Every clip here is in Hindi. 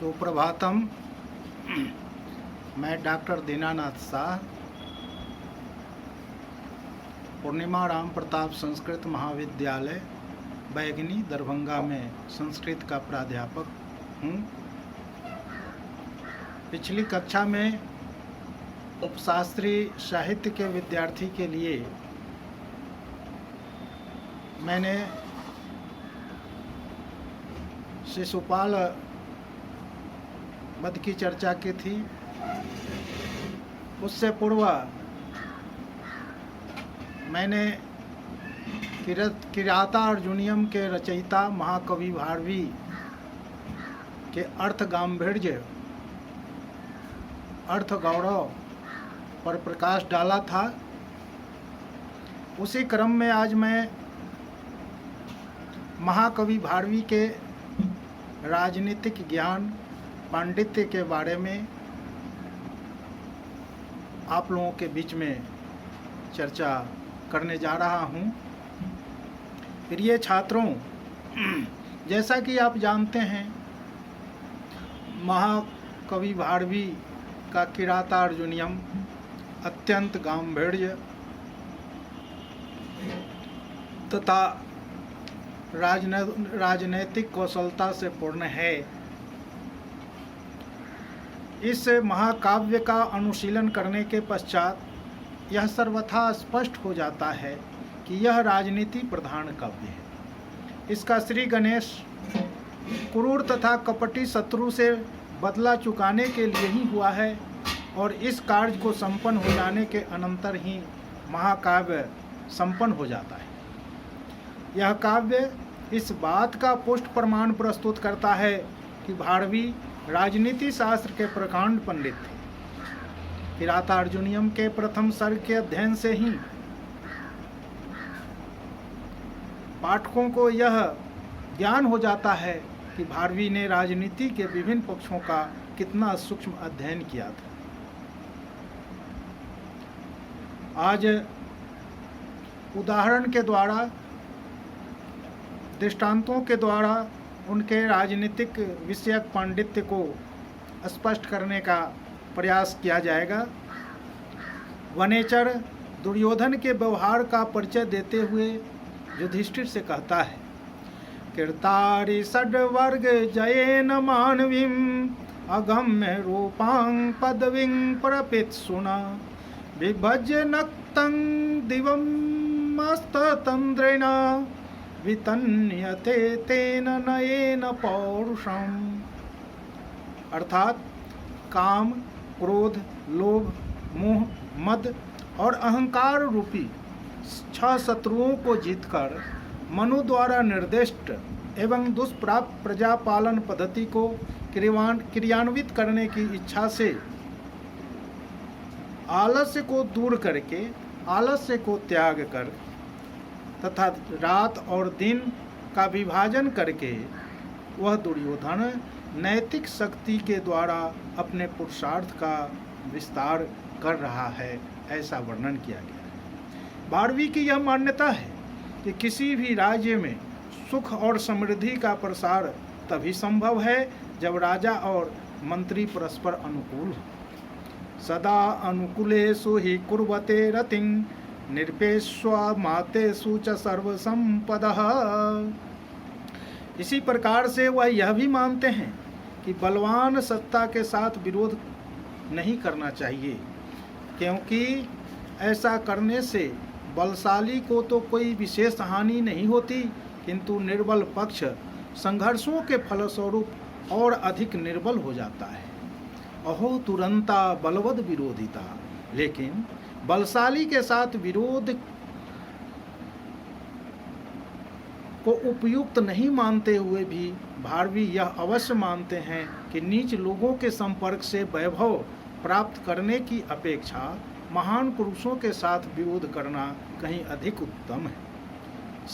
सुप्रभातम। मैं डॉक्टर दीनानाथ शाह, पूर्णिमा राम प्रताप संस्कृत महाविद्यालय बैगनी दरभंगा में संस्कृत का प्राध्यापक हूँ। पिछली कक्षा में उपशास्त्री साहित्य के विद्यार्थी के लिए मैंने शिशुपाल वध की चर्चा की थी। उससे पूर्व मैंने किराता अर्जुनियम के रचयिता महाकवि भारवी के अर्थ गांभीर्य अर्थ गौरव पर प्रकाश डाला था। उसी क्रम में आज मैं महाकवि भारवी के राजनीतिक ज्ञान पांडित्य के बारे में आप लोगों के बीच में चर्चा करने जा रहा हूँ। प्रिय छात्रों, जैसा कि आप जानते हैं, महाकवि भारवी का किराता अर्जुनियम अत्यंत गांभीर्य तथा राजनैतिक कौशलता से पूर्ण है। इस महाकाव्य का अनुशीलन करने के पश्चात यह सर्वथा स्पष्ट हो जाता है कि यह राजनीति प्रधान काव्य है। इसका श्री गणेश क्रूर तथा कपटी शत्रु से बदला चुकाने के लिए ही हुआ है और इस कार्य को संपन्न हो जाने के अनंतर ही महाकाव्य संपन्न हो जाता है। यह काव्य इस बात का पुष्ट प्रमाण प्रस्तुत करता है कि भारवी राजनीति शास्त्र के प्रकांड पंडित थे। किराता अर्जुनियम के प्रथम सर्ग के अध्ययन से ही पाठकों को यह ज्ञान हो जाता है कि भारवी ने राजनीति के विभिन्न पक्षों का कितना सूक्ष्म अध्ययन किया था। आज उदाहरण के द्वारा, दृष्टांतों के द्वारा उनके राजनीतिक विषयक पांडित्य को स्पष्ट करने का प्रयास किया जाएगा। वनेचर दुर्योधन के व्यवहार का परिचय देते हुए युधिष्ठिर से कहता है, कीर्तारि षड्वर्ग जयेन मानवीं अगम्य रूपां पदवीं प्रपित्सुना विभज्य नक्तं दिवं मस्ततंद्रेण वितन्यते तेन नयेन पौरुषम। अर्थात काम, क्रोध, लोभ, मोह, मद और अहंकार रूपी 6 शत्रुओं को जीतकर मनु द्वारा निर्दिष्ट एवं दुष्प्राप्त प्रजापालन पद्धति को क्रियान्वित करने की इच्छा से आलस्य को दूर करके आलस्य को त्याग कर तथा रात और दिन का विभाजन करके वह दुर्योधन नैतिक शक्ति के द्वारा अपने पुरुषार्थ का विस्तार कर रहा है, ऐसा वर्णन किया गया है। भारवी की यह मान्यता है कि किसी भी राज्य में सुख और समृद्धि का प्रसार तभी संभव है जब राजा और मंत्री परस्पर अनुकूल हो। सदा अनुकूलेषु हि कुर्वते रतिं निरपेष्वामातेषु च सर्वसंपदः। इसी प्रकार से वह यह भी मानते हैं कि बलवान सत्ता के साथ विरोध नहीं करना चाहिए, क्योंकि ऐसा करने से बलशाली को तो कोई विशेष हानि नहीं होती, किंतु निर्बल पक्ष संघर्षों के फलस्वरूप और अधिक निर्बल हो जाता है। अहो तुरंता बलवद विरोधिता। लेकिन बलशाली के साथ विरोध को उपयुक्त नहीं मानते हुए भी भारवी यह अवश्य मानते हैं कि नीच लोगों के संपर्क से वैभव प्राप्त करने की अपेक्षा महान पुरुषों के साथ विरोध करना कहीं अधिक उत्तम है।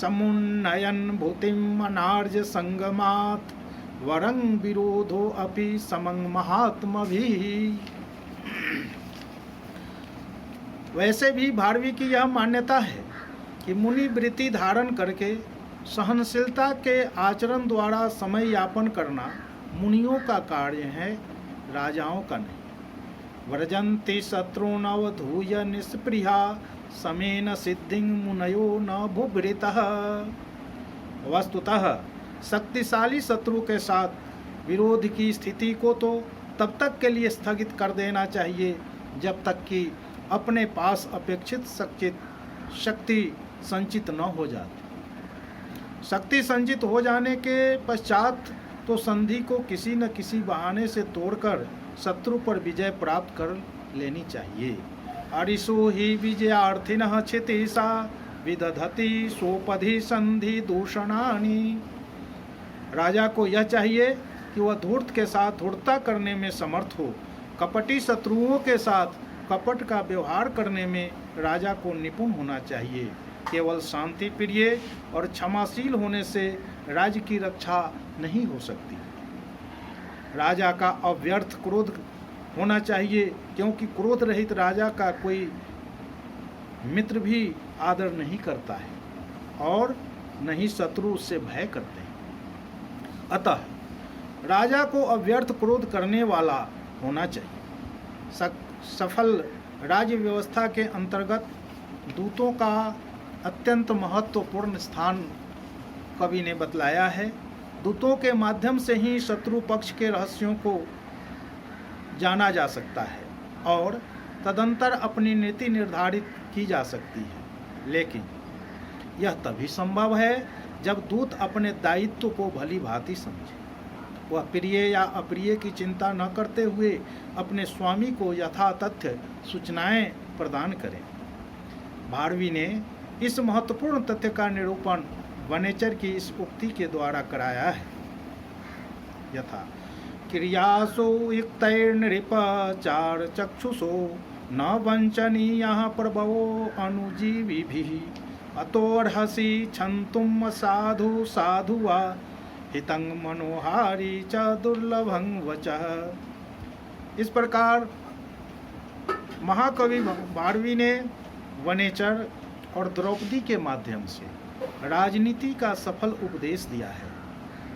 समुन्नयन भूतिम अनार्य संगमात वरं विरोधो अपि समं महात्मभिः। वैसे भी भारवी की यह मान्यता है कि मुनि वृत्ति धारण करके सहनशीलता के आचरण द्वारा समय यापन करना मुनियों का कार्य है, राजाओं का नहीं। व्रजन्ति शत्रुनवधूय निष्पृहा समेन सिद्धिं मुनयो न भुभृतः। वस्तुतः शक्तिशाली शत्रु के साथ विरोध की स्थिति को तो तब तक के लिए स्थगित कर देना चाहिए जब तक कि अपने पास अपेक्षित शक्ति संचित न हो जाती। शक्ति संचित हो जाने के पश्चात तो संधि को किसी न किसी बहाने से तोड़कर शत्रु पर विजय प्राप्त कर लेनी चाहिए। अरिषो ही विजयार्थिनः क्षितिशा विदधति सोपधि संधि दूषणानि। राजा को यह चाहिए कि वह धूर्त के साथ धूर्तता करने में समर्थ हो। कपटी शत्रुओं के साथ कपट का व्यवहार करने में राजा को निपुण होना चाहिए। केवल शांति प्रिय और क्षमाशील होने से राज्य की रक्षा नहीं हो सकती। राजा का अव्यर्थ क्रोध होना चाहिए, क्योंकि क्रोध रहित राजा का कोई मित्र भी आदर नहीं करता है और न ही शत्रु उससे भय करते हैं। अतः राजा को अव्यर्थ क्रोध करने वाला होना चाहिए। सफल राज्य व्यवस्था के अंतर्गत दूतों का अत्यंत महत्वपूर्ण स्थान कवि ने बतलाया है। दूतों के माध्यम से ही शत्रु पक्ष के रहस्यों को जाना जा सकता है और तदंतर अपनी नीति निर्धारित की जा सकती है। लेकिन यह तभी संभव है जब दूत अपने दायित्व को भली भांति समझे। वह प्रिय या अप्रिय की चिंता न करते हुए अपने स्वामी को यथा तथ्य सूचनाएं प्रदान करें। भारवी ने इस महत्वपूर्ण तथ्य का निरूपण वनेचर की इस उक्ति के द्वारा कराया है। यथा क्रियासो युक्तैर्नृप चार चक्षुषो न वंचनीयः प्रभवो अनुजीविभिः अतोर्हसि क्षन्तुं साधु साधु वा हितं मनोहारी च दुर्लभं वचः। इस प्रकार महाकवि भारवी ने वनेचर और द्रौपदी के माध्यम से राजनीति का सफल उपदेश दिया है।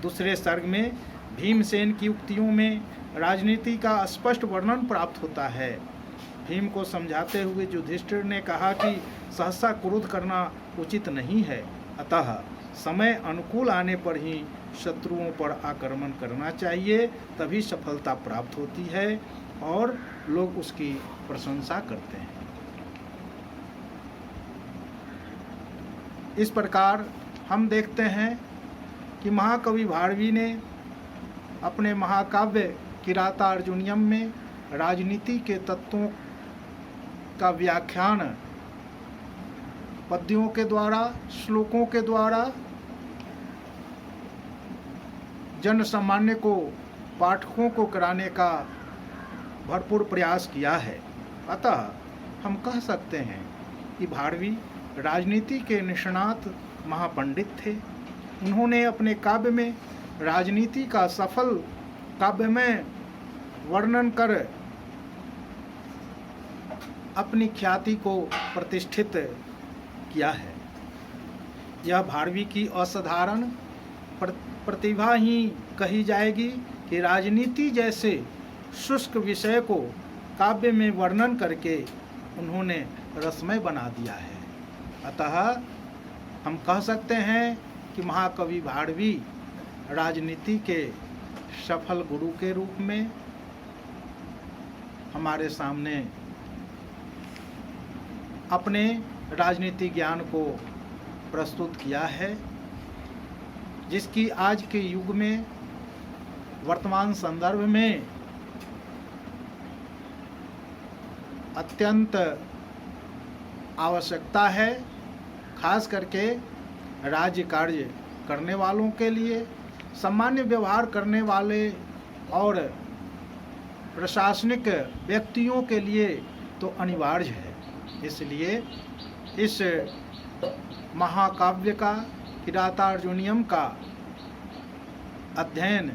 दूसरे सर्ग में भीमसेन की उक्तियों में राजनीति का स्पष्ट वर्णन प्राप्त होता है। भीम को समझाते हुए युधिष्ठिर ने कहा कि सहसा क्रोध करना उचित नहीं है, अतः समय अनुकूल आने पर ही शत्रुओं पर आक्रमण करना चाहिए, तभी सफलता प्राप्त होती है और लोग उसकी प्रशंसा करते हैं। इस प्रकार हम देखते हैं कि महाकवि भारवी ने अपने महाकाव्य किरातार्जुनीयम में राजनीति के तत्वों का व्याख्यान पद्यों के द्वारा, श्लोकों के द्वारा जन सामान्य को, पाठकों को कराने का भरपूर प्रयास किया है। अतः हम कह सकते हैं कि भारवी राजनीति के निष्णात महापंडित थे। उन्होंने अपने काव्य में राजनीति का सफल काव्यमय वर्णन कर अपनी ख्याति को प्रतिष्ठित किया है। यह भारवी की असाधारण प्रतिभा ही कही जाएगी कि राजनीति जैसे शुष्क विषय को काव्य में वर्णन करके उन्होंने रसमय बना दिया है। अतः हम कह सकते हैं कि महाकवि भारवी राजनीति के सफल गुरु के रूप में हमारे सामने अपने राजनीति ज्ञान को प्रस्तुत किया है, जिसकी आज के युग में, वर्तमान संदर्भ में अत्यंत आवश्यकता है, खास करके राज्य कार्य करने वालों के लिए, सामान्य व्यवहार करने वाले और प्रशासनिक व्यक्तियों के लिए तो अनिवार्य है। इसलिए इस महाकाव्य का, किरातार्जुनीयम का अध्ययन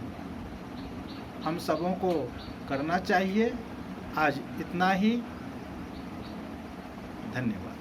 हम सबों को करना चाहिए। आज इतना ही। धन्यवाद।